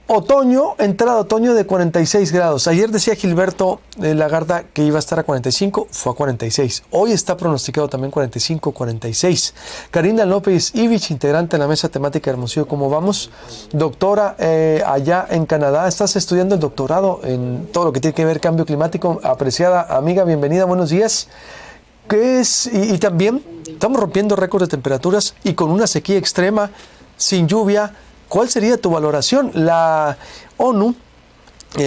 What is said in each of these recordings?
Otoño, entrada de otoño de 46 grados. Ayer decía Gilberto Lagarda que iba a estar a 45, fue a 46. Hoy está pronosticado también 45, 46. Karina López Ivich, integrante de la mesa temática Hermosillo, ¿cómo vamos? Doctora, allá en Canadá, estás estudiando el doctorado en todo lo que tiene que ver cambio climático. Apreciada amiga, bienvenida, buenos días. ¿Qué es? Y también estamos rompiendo récords de temperaturas y con una sequía extrema, sin lluvia. ¿Cuál sería tu valoración? La ONU,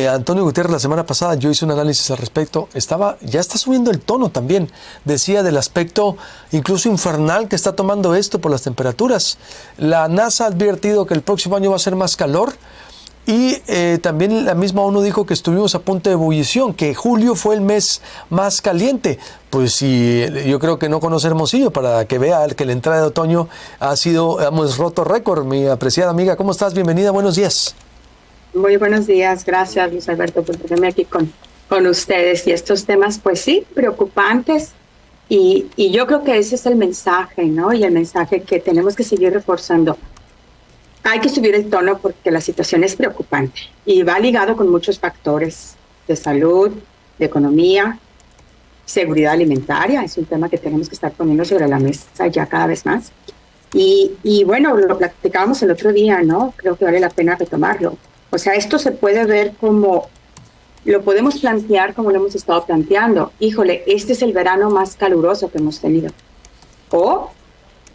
Antonio Guterres la semana pasada, yo hice un análisis al respecto, ya está subiendo el tono también, decía del aspecto incluso infernal que está tomando esto por las temperaturas. La NASA ha advertido que el próximo año va a ser más calor y también la misma ONU dijo que estuvimos a punto de ebullición, que julio fue el mes más caliente. Pues sí, yo creo que no conoce Hermosillo para que vea que la entrada de otoño hemos roto récord. Mi apreciada amiga, ¿cómo estás? Bienvenida, buenos días. Muy buenos días, gracias Luis Alberto por tenerme aquí con ustedes. Y estos temas, pues sí, preocupantes. Y yo creo que ese es el mensaje, ¿no? Y el mensaje que tenemos que seguir reforzando. Hay que subir el tono porque la situación es preocupante y va ligado con muchos factores de salud, de economía, seguridad alimentaria. Es un tema que tenemos que estar poniendo sobre la mesa ya cada vez más. Y bueno, lo platicábamos el otro día, ¿no? Creo que vale la pena retomarlo. O sea, esto se puede ver como, lo podemos plantear como lo hemos estado planteando. Híjole, este es el verano más caluroso que hemos tenido. O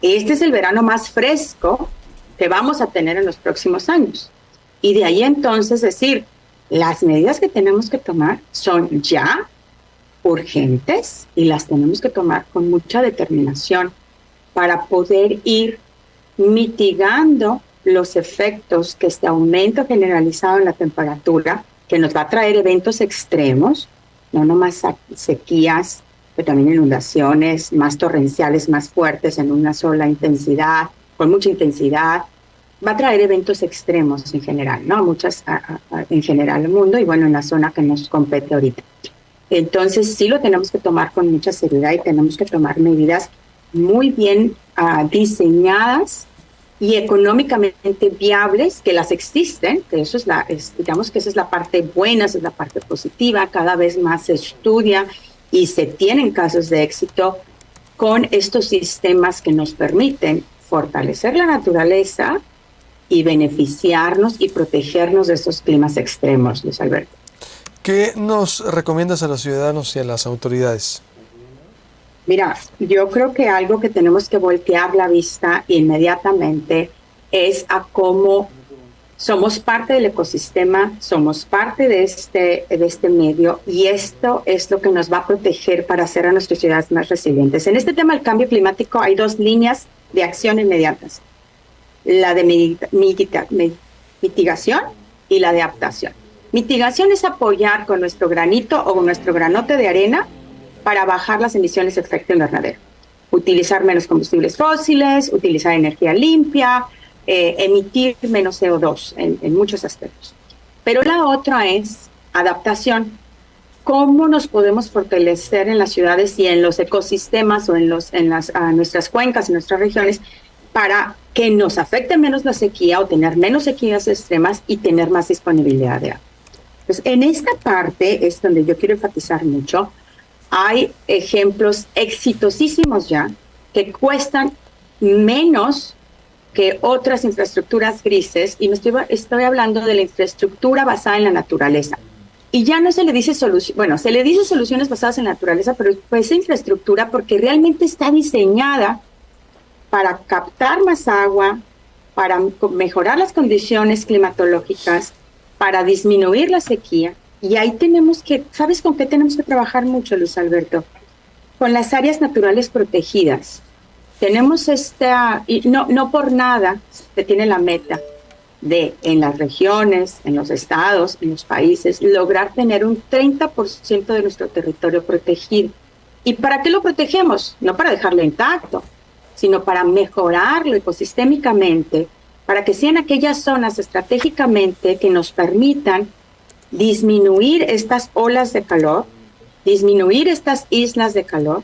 este es el verano más fresco que vamos a tener en los próximos años. Y de ahí entonces decir, las medidas que tenemos que tomar son ya urgentes y las tenemos que tomar con mucha determinación para poder ir mitigando los efectos que este aumento generalizado en la temperatura, que nos va a traer eventos extremos, no nomás sequías, pero también inundaciones más torrenciales, más fuertes en una sola intensidad, con mucha intensidad, va a traer eventos extremos en general, ¿no? En general el mundo y bueno, en la zona que nos compete ahorita. Entonces sí lo tenemos que tomar con mucha seriedad y tenemos que tomar medidas muy bien diseñadas y económicamente viables, que las existen, que eso digamos que esa es la parte buena, esa es la parte positiva, cada vez más se estudia y se tienen casos de éxito con estos sistemas que nos permiten fortalecer la naturaleza y beneficiarnos y protegernos de estos climas extremos, Luis Alberto. ¿Qué nos recomiendas a los ciudadanos y a las autoridades? Mira, yo creo que algo que tenemos que voltear la vista inmediatamente es a cómo somos parte del ecosistema, somos parte de este medio y esto es lo que nos va a proteger para hacer a nuestras ciudades más resilientes. En este tema del cambio climático hay dos líneas de acción inmediatas, la de mitigación y la de adaptación. Mitigación es apoyar con nuestro granito o con nuestro granote de arena para bajar las emisiones de efecto invernadero. Utilizar menos combustibles fósiles, utilizar energía limpia, emitir menos CO2 en muchos aspectos. Pero la otra es adaptación. ¿Cómo nos podemos fortalecer en las ciudades y en los ecosistemas o en nuestras cuencas, en nuestras regiones, para que nos afecte menos la sequía o tener menos sequías extremas y tener más disponibilidad de agua? Pues en esta parte es donde yo quiero enfatizar mucho. Hay ejemplos exitosísimos ya que cuestan menos que otras infraestructuras grises y estoy hablando de la infraestructura basada en la naturaleza. Y ya no se le dice se le dice soluciones basadas en la naturaleza, pero pues esa infraestructura porque realmente está diseñada para captar más agua, para mejorar las condiciones climatológicas, para disminuir la sequía. Y ahí ¿sabes con qué tenemos que trabajar mucho, Luis Alberto? Con las áreas naturales protegidas. Tenemos y no por nada se tiene la meta de en las regiones, en los estados, en los países, lograr tener un 30% de nuestro territorio protegido. ¿Y para qué lo protegemos? No para dejarlo intacto, sino para mejorarlo ecosistémicamente, para que sean aquellas zonas estratégicamente que nos permitan disminuir estas olas de calor, disminuir estas islas de calor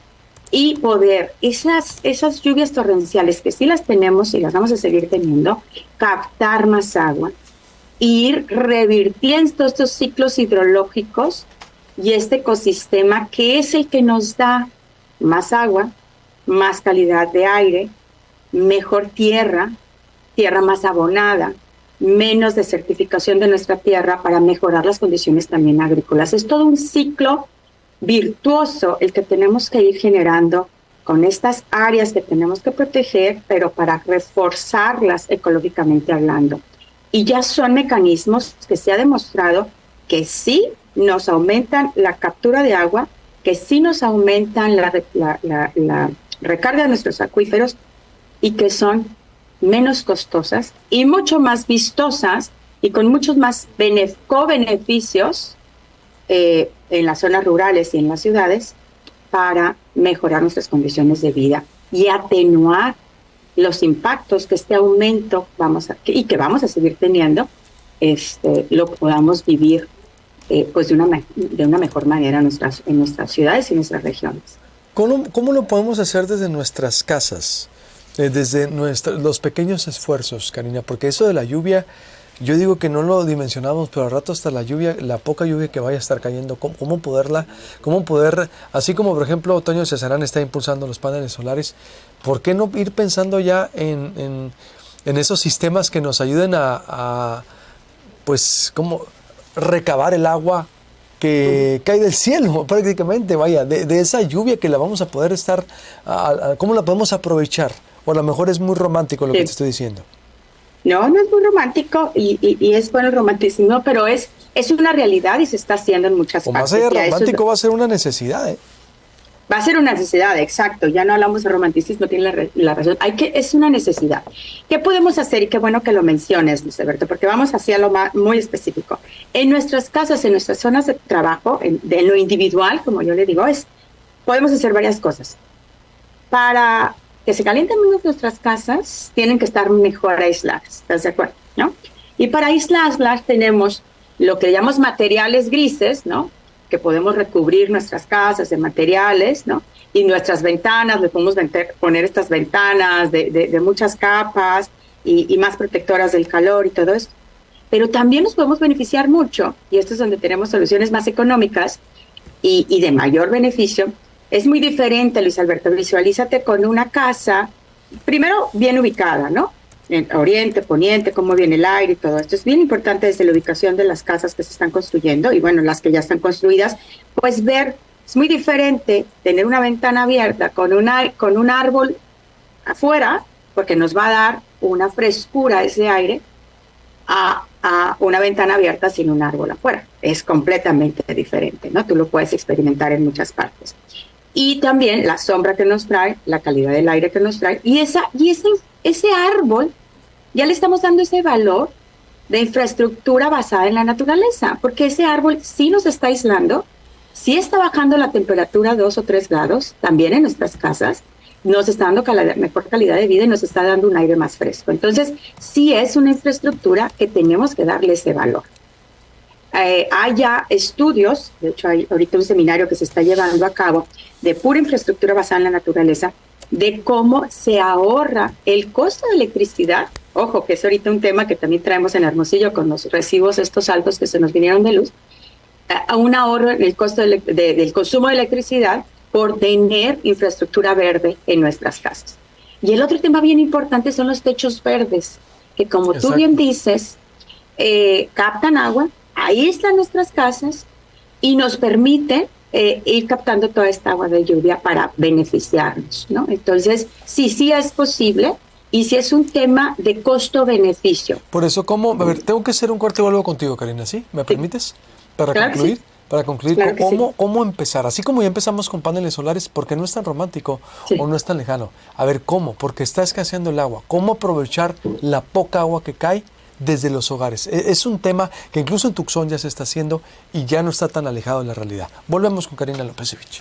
y poder esas lluvias torrenciales que sí las tenemos y las vamos a seguir teniendo, captar más agua ir revirtiendo estos ciclos hidrológicos y este ecosistema que es el que nos da más agua, más calidad de aire, mejor tierra, tierra más abonada, menos desertificación de nuestra tierra para mejorar las condiciones también agrícolas. Es todo un ciclo virtuoso el que tenemos que ir generando con estas áreas que tenemos que proteger, pero para reforzarlas ecológicamente hablando. Y ya son mecanismos que se ha demostrado que sí nos aumentan la captura de agua, que sí nos aumentan la recarga de nuestros acuíferos y que son menos costosas y mucho más vistosas y con muchos más co-beneficios en las zonas rurales y en las ciudades para mejorar nuestras condiciones de vida y atenuar los impactos que este aumento y que vamos a seguir teniendo, lo podamos vivir pues de una mejor manera en nuestras ciudades y en nuestras regiones. ¿Cómo lo podemos hacer desde nuestras casas? Desde los pequeños esfuerzos, Karina, porque eso de la lluvia, yo digo que no lo dimensionamos, pero al rato hasta la lluvia, la poca lluvia que vaya a estar cayendo, cómo poder, así como por ejemplo Toño Cesarán está impulsando los paneles solares, ¿por qué no ir pensando ya en esos sistemas que nos ayuden pues, como recabar el agua que cae del cielo prácticamente, vaya, de esa lluvia que la vamos a poder estar, ¿cómo la podemos aprovechar? O a lo mejor es muy romántico lo que te estoy diciendo. No es muy romántico y es bueno el romanticismo, pero es una realidad y se está haciendo en muchas partes. Más allá de romántico va a ser una necesidad, ¿eh? Va a ser una necesidad, exacto. Ya no hablamos de romanticismo, tiene la razón. Es una necesidad. ¿Qué podemos hacer? Y qué bueno que lo menciones, Luis Alberto, porque vamos hacia lo muy específico. En nuestras casas, en nuestras zonas de trabajo, de lo individual, como yo le digo, podemos hacer varias cosas. Para que se calienten menos nuestras casas, tienen que estar mejor aisladas, ¿estás de acuerdo? ¿No? Y para aislarlas tenemos lo que llamamos materiales grises, ¿no? Que podemos recubrir nuestras casas de materiales, ¿no? Y nuestras ventanas, le podemos poner estas ventanas de muchas capas y más protectoras del calor y todo eso. Pero también nos podemos beneficiar mucho, y esto es donde tenemos soluciones más económicas y de mayor beneficio. Es muy diferente, Luis Alberto, visualízate con una casa, primero bien ubicada, ¿no? En oriente, poniente, cómo viene el aire y todo esto. Es bien importante desde la ubicación de las casas que se están construyendo y bueno, las que ya están construidas, pues ver, es muy diferente tener una ventana abierta con un árbol afuera, porque nos va a dar una frescura ese aire, a una ventana abierta sin un árbol afuera. Es completamente diferente, ¿no? Tú lo puedes experimentar en muchas partes. Y también la sombra que nos trae, la calidad del aire que nos trae, y ese árbol, ya le estamos dando ese valor de infraestructura basada en la naturaleza, porque ese árbol sí nos está aislando, sí está bajando la temperatura 2 o 3 grados, también en nuestras casas, nos está dando mejor calidad de vida y nos está dando un aire más fresco. Entonces, sí es una infraestructura que tenemos que darle ese valor. Hay ya estudios, de hecho hay ahorita un seminario que se está llevando a cabo de pura infraestructura basada en la naturaleza, de cómo se ahorra el costo de electricidad. Ojo, que es ahorita un tema que también traemos en Hermosillo con los recibos estos altos que se nos vinieron de luz, a un ahorro en el costo del consumo de electricidad por tener infraestructura verde en nuestras casas. Y el otro tema bien importante son los techos verdes, que como Exacto. Tú bien dices, captan agua, aíslan nuestras casas y nos permiten ir captando toda esta agua de lluvia para beneficiarnos, ¿no? Entonces, sí es posible y sí es un tema de costo-beneficio. Por eso, a ver, tengo que hacer un corte y vuelvo contigo, Karina, ¿sí? ¿Me permites? Para claro concluir. Sí. Para concluir, claro ¿cómo empezar? Así como ya empezamos con paneles solares, porque no es tan romántico o no es tan lejano. A ver, ¿cómo? Porque está escaseando el agua. ¿Cómo aprovechar la poca agua que cae desde los hogares? Es un tema que incluso en Tucson ya se está haciendo y ya no está tan alejado de la realidad. Volvemos con Karina López-Evich.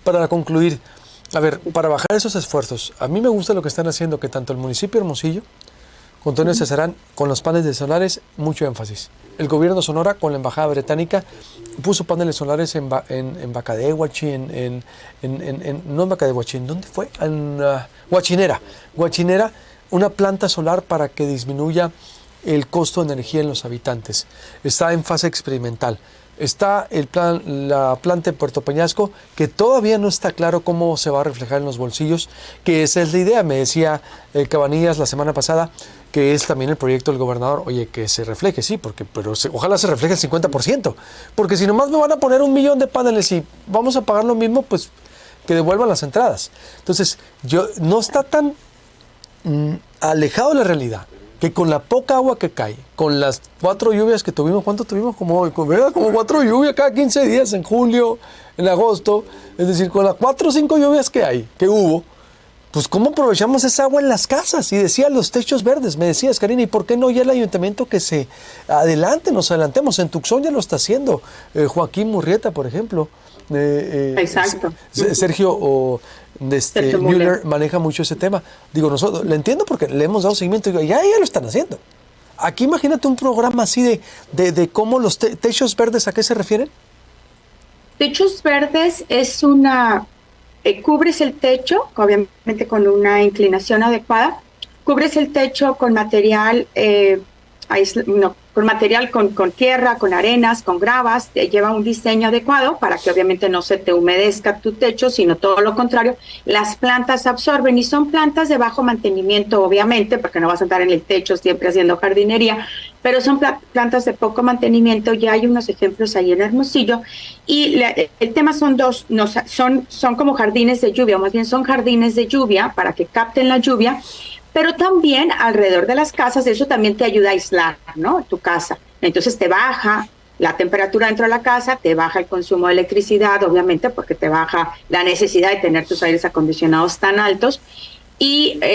Para concluir, a ver, para bajar esos esfuerzos, a mí me gusta lo que están haciendo, que tanto el municipio de Hermosillo, con Toño Cesarán, con los paneles solares, mucho énfasis. El gobierno de Sonora, con la embajada británica, puso paneles solares en Bacadehuachi, no en Bacadehuachi, ¿en dónde fue? En Huachinera, una planta solar para que disminuya el costo de energía en los habitantes. Está en fase experimental. Está la planta en Puerto Peñasco, que todavía no está claro cómo se va a reflejar en los bolsillos, que esa es la idea. Me decía Cabanillas la semana pasada, que es también el proyecto del gobernador, oye, que se refleje, sí, pero ojalá se refleje el 50%, porque si nomás me van a poner 1 millón de paneles y vamos a pagar lo mismo, pues que devuelvan las entradas. Entonces, no está tan alejado de la realidad, que con la poca agua que cae, con las 4 lluvias que tuvimos, ¿cuánto tuvimos? ¿Verdad? Como 4 lluvias cada 15 días, en julio, en agosto, es decir, con las 4 o 5 lluvias que hubo, pues ¿cómo aprovechamos esa agua en las casas? Y decía los techos verdes, me decías, Karina, ¿y por qué no ya el ayuntamiento que se nos adelantemos? En Tucson ya lo está haciendo, Joaquín Murrieta, por ejemplo. Exacto. Sergio Müller maneja mucho ese tema. Digo, nosotros le entiendo porque le hemos dado seguimiento y digo, ya lo están haciendo. Aquí imagínate un programa así de cómo los techos verdes, ¿a qué se refieren? Techos verdes es cubres el techo, obviamente con una inclinación adecuada, cubres el techo con material, con tierra, con arenas, con gravas, lleva un diseño adecuado para que obviamente no se te humedezca tu techo, sino todo lo contrario. Las plantas absorben y son plantas de bajo mantenimiento, obviamente, porque no vas a estar en el techo siempre haciendo jardinería, pero son plantas de poco mantenimiento. Ya hay unos ejemplos ahí en Hermosillo. Y el tema son dos, son como jardines de lluvia, o más bien son jardines de lluvia para que capten la lluvia, pero también alrededor de las casas, eso también te ayuda a aislar, ¿no? Tu casa. Entonces te baja la temperatura dentro de la casa, te baja el consumo de electricidad, obviamente, porque te baja la necesidad de tener tus aires acondicionados tan altos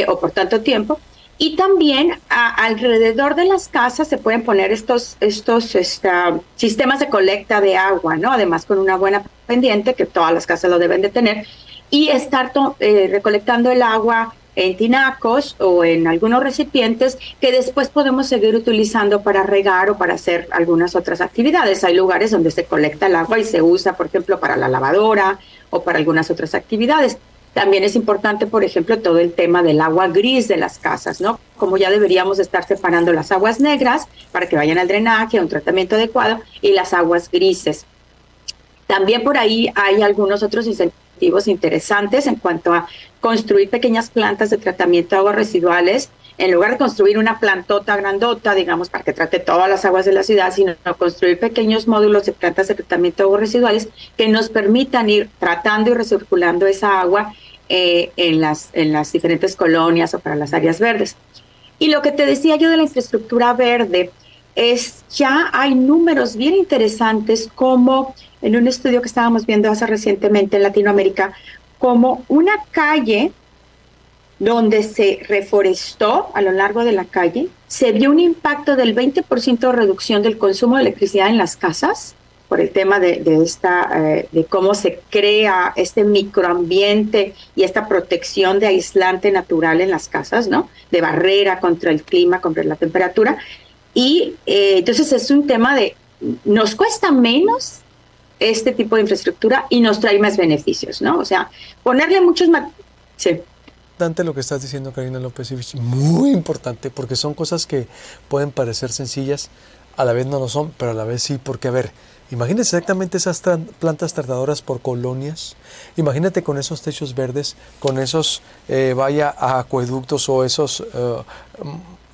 o por tanto tiempo. Y también alrededor de las casas se pueden poner estos sistemas de colecta de agua, ¿no? Además con una buena pendiente, que todas las casas lo deben de tener, y estar recolectando el agua en tinacos o en algunos recipientes que después podemos seguir utilizando para regar o para hacer algunas otras actividades. Hay lugares donde se colecta el agua y se usa, por ejemplo, para la lavadora o para algunas otras actividades. También es importante, por ejemplo, todo el tema del agua gris de las casas, ¿no? Como ya deberíamos estar separando las aguas negras para que vayan al drenaje, a un tratamiento adecuado, y las aguas grises. También por ahí hay algunos otros incentivos interesantes en cuanto a construir pequeñas plantas de tratamiento de aguas residuales, en lugar de construir una plantota grandota, digamos, para que trate todas las aguas de la ciudad, sino construir pequeños módulos de plantas de tratamiento de aguas residuales que nos permitan ir tratando y recirculando esa agua en las diferentes colonias o para las áreas verdes. Y lo que te decía yo de la infraestructura verde ya hay números bien interesantes, como en un estudio que estábamos viendo hace recientemente en Latinoamérica, como una calle donde se reforestó a lo largo de la calle, se vio un impacto del 20% de reducción del consumo de electricidad en las casas, por el tema de cómo se crea este microambiente y esta protección de aislante natural en las casas, ¿no? De barrera contra el clima, contra la temperatura. Y entonces es un tema nos cuesta menos este tipo de infraestructura y nos trae más beneficios, ¿no? O sea, ponerle muchos... Sí. Importante lo que estás diciendo, Karina López Ivich, muy importante, porque son cosas que pueden parecer sencillas, a la vez no lo son, pero a la vez sí, porque a ver, imagínate exactamente esas plantas tratadoras por colonias, imagínate con esos techos verdes, con esos acueductos o esos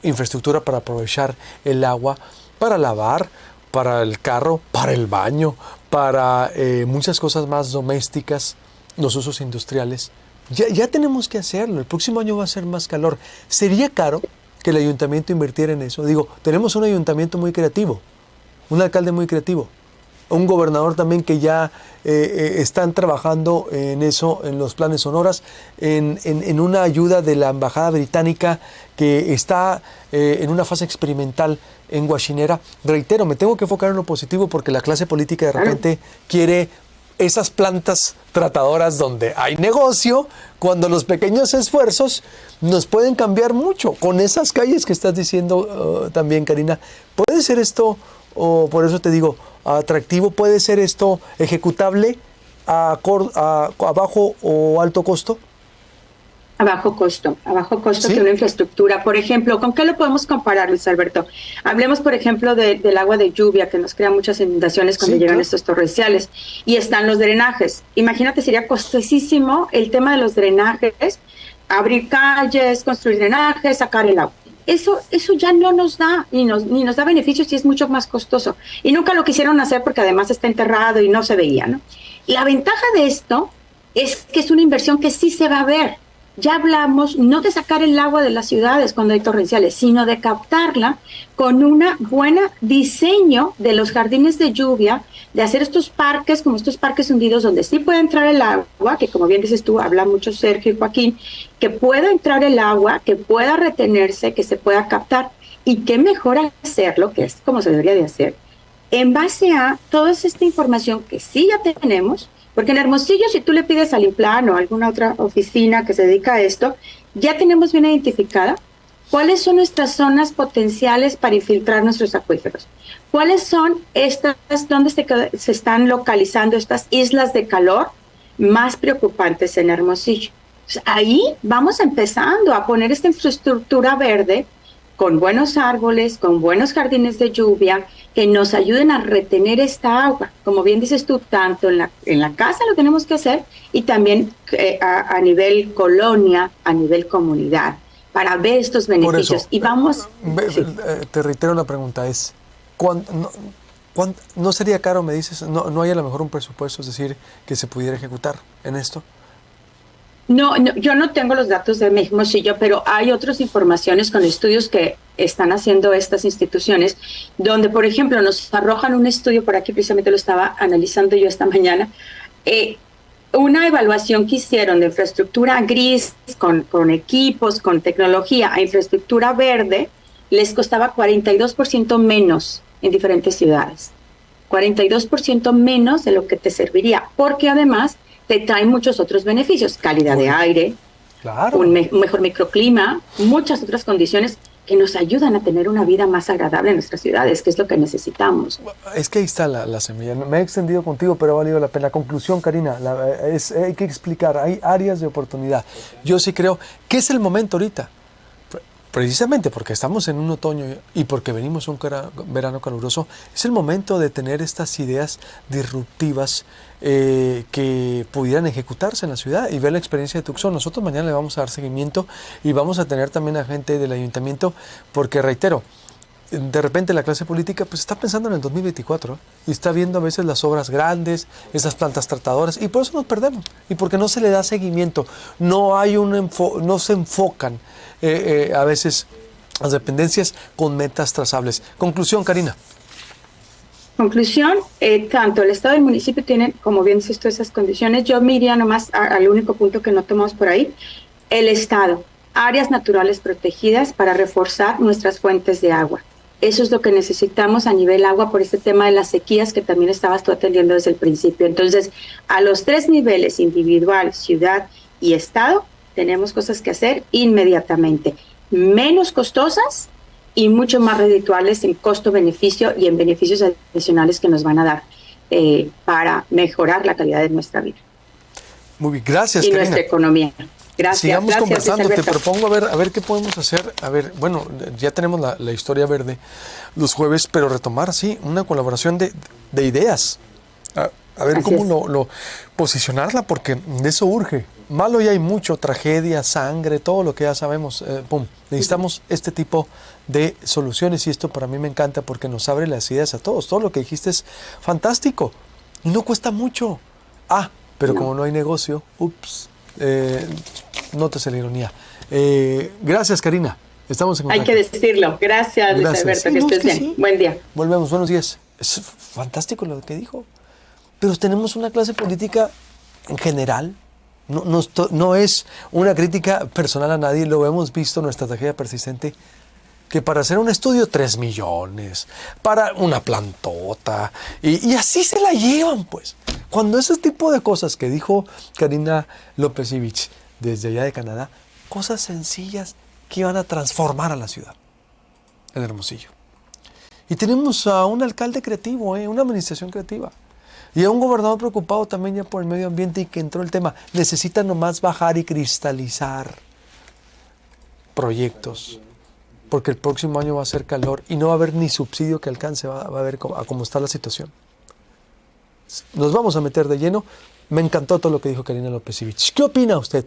infraestructura para aprovechar el agua, para lavar, para el carro, para el baño, para muchas cosas más domésticas, los usos industriales. Ya tenemos que hacerlo. El próximo año va a ser más calor. ¿Sería caro que el ayuntamiento invirtiera en eso? Digo, tenemos un ayuntamiento muy creativo, un alcalde muy creativo, un gobernador también que ya están trabajando en eso, en los planes Sonoras, en una ayuda de la Embajada Británica que está en una fase experimental en Guaxinera. Reitero, me tengo que enfocar en lo positivo porque la clase política de repente quiere esas plantas tratadoras donde hay negocio, cuando los pequeños esfuerzos nos pueden cambiar mucho. Con esas calles que estás diciendo también, Karina, ¿puede ser esto, o por eso te digo, atractivo, puede ser esto ejecutable a bajo o alto costo? A bajo costo ¿Sí? que una infraestructura. Por ejemplo, ¿con qué lo podemos comparar, Luis Alberto? Hablemos, por ejemplo, del agua de lluvia, que nos crea muchas inundaciones cuando Sí, llegan claro. estos torrenciales. Y están los drenajes. Imagínate, sería costosísimo el tema de los drenajes, abrir calles, construir drenajes, sacar el agua. Eso ya no nos da, ni nos da beneficios y es mucho más costoso. Y nunca lo quisieron hacer porque además está enterrado y no se veía, ¿no? La ventaja de esto es que es una inversión que sí se va a ver. Ya hablamos no de sacar el agua de las ciudades cuando hay torrenciales, sino de captarla con un buen diseño de los jardines de lluvia, de hacer estos parques como estos parques hundidos donde sí puede entrar el agua, que como bien dices tú, habla mucho Sergio y Joaquín, que pueda entrar el agua, que pueda retenerse, que se pueda captar. Y qué mejor hacerlo, que es como se debería de hacer, en base a toda esta información que sí ya tenemos, porque en Hermosillo, si tú le pides al Implan o a alguna otra oficina que se dedica a esto, ya tenemos bien identificada cuáles son nuestras zonas potenciales para infiltrar nuestros acuíferos, cuáles son estas, dónde se están localizando estas islas de calor más preocupantes en Hermosillo. Pues ahí vamos empezando a poner esta infraestructura verde con buenos árboles, con buenos jardines de lluvia, que nos ayuden a retener esta agua. Como bien dices tú, tanto en la casa lo tenemos que hacer y también a nivel colonia, a nivel comunidad, para ver estos Por eso, beneficios. Y vamos... Sí. te reitero la pregunta, es, ¿no sería caro, me dices, no hay a lo mejor un presupuesto, es decir, que se pudiera ejecutar en esto? No, yo no tengo los datos de Hermosillo, pero hay otras informaciones con estudios que están haciendo estas instituciones, donde, por ejemplo, nos arrojan un estudio, por aquí precisamente lo estaba analizando yo esta mañana, una evaluación que hicieron de infraestructura gris, con equipos, con tecnología, a infraestructura verde, les costaba 42% menos en diferentes ciudades. 42% menos de lo que te serviría, porque además te traen muchos otros beneficios, calidad de aire, Claro. un mejor microclima, muchas otras condiciones que nos ayudan a tener una vida más agradable en nuestras ciudades, que es lo que necesitamos. Es que ahí está la semilla. Me he extendido contigo, pero ha valido la pena. Conclusión, Karina, hay que explicar, hay áreas de oportunidad. Yo sí creo que es el momento ahorita, precisamente porque estamos en un otoño y porque venimos un verano caluroso, es el momento de tener estas ideas disruptivas que pudieran ejecutarse en la ciudad y ver la experiencia de Tucson. Nosotros mañana le vamos a dar seguimiento y vamos a tener también a gente del ayuntamiento, porque reitero, de repente la clase política pues está pensando en el 2024 y está viendo a veces las obras grandes, esas plantas tratadoras, y por eso nos perdemos y porque no se le da seguimiento, no hay no se enfocan a veces las dependencias con metas trazables. Conclusión, Karina. Conclusión, tanto el Estado y el municipio tienen, como bien dices tú, esas condiciones. Yo me iría nomás al único punto que no tomamos por ahí. El Estado, áreas naturales protegidas para reforzar nuestras fuentes de agua. Eso es lo que necesitamos a nivel agua por este tema de las sequías que también estabas tú atendiendo desde el principio. Entonces, a los tres niveles, individual, ciudad y Estado, tenemos cosas que hacer inmediatamente. Menos costosas y mucho más redituables en costo-beneficio y en beneficios adicionales que nos van a dar para mejorar la calidad de nuestra vida. Muy bien, gracias, y Karina. Nuestra economía. Gracias. Sigamos gracias, conversando. Te propongo a ver qué podemos hacer. A ver, bueno, ya tenemos la historia verde los jueves, pero retomar, sí, una colaboración de ideas. A ver Así cómo lo posicionarla, porque de eso urge. Malo ya hay mucho, tragedia, sangre, todo lo que ya sabemos. Necesitamos este tipo de soluciones y esto para mí me encanta porque nos abre las ideas a todos. Todo lo que dijiste es fantástico y no cuesta mucho. Pero como no hay negocio, nótese la ironía. Gracias, Karina. Estamos en contacto. Hay que decirlo. Gracias, Luis Alberto. Sí, que estés bien. Sí. Buen día. Volvemos. Buenos días. Es fantástico lo que dijo. Pero tenemos una clase política en general. No es una crítica personal a nadie. Lo hemos visto en nuestra tragedia persistente. Que para hacer un estudio 3 millones, para una plantota, y así se la llevan, pues. Cuando ese tipo de cosas que dijo Karina López-Ivich desde allá de Canadá, cosas sencillas que iban a transformar a la ciudad, en Hermosillo. Y tenemos a un alcalde creativo, una administración creativa. Y a un gobernador preocupado también ya por el medio ambiente y que entró el tema. Necesita nomás bajar y cristalizar proyectos, porque el próximo año va a ser calor y no va a haber ni subsidio que alcance, va a ver cómo está la situación. Nos vamos a meter de lleno. Me encantó todo lo que dijo Karina López Ivich. ¿Qué opina usted?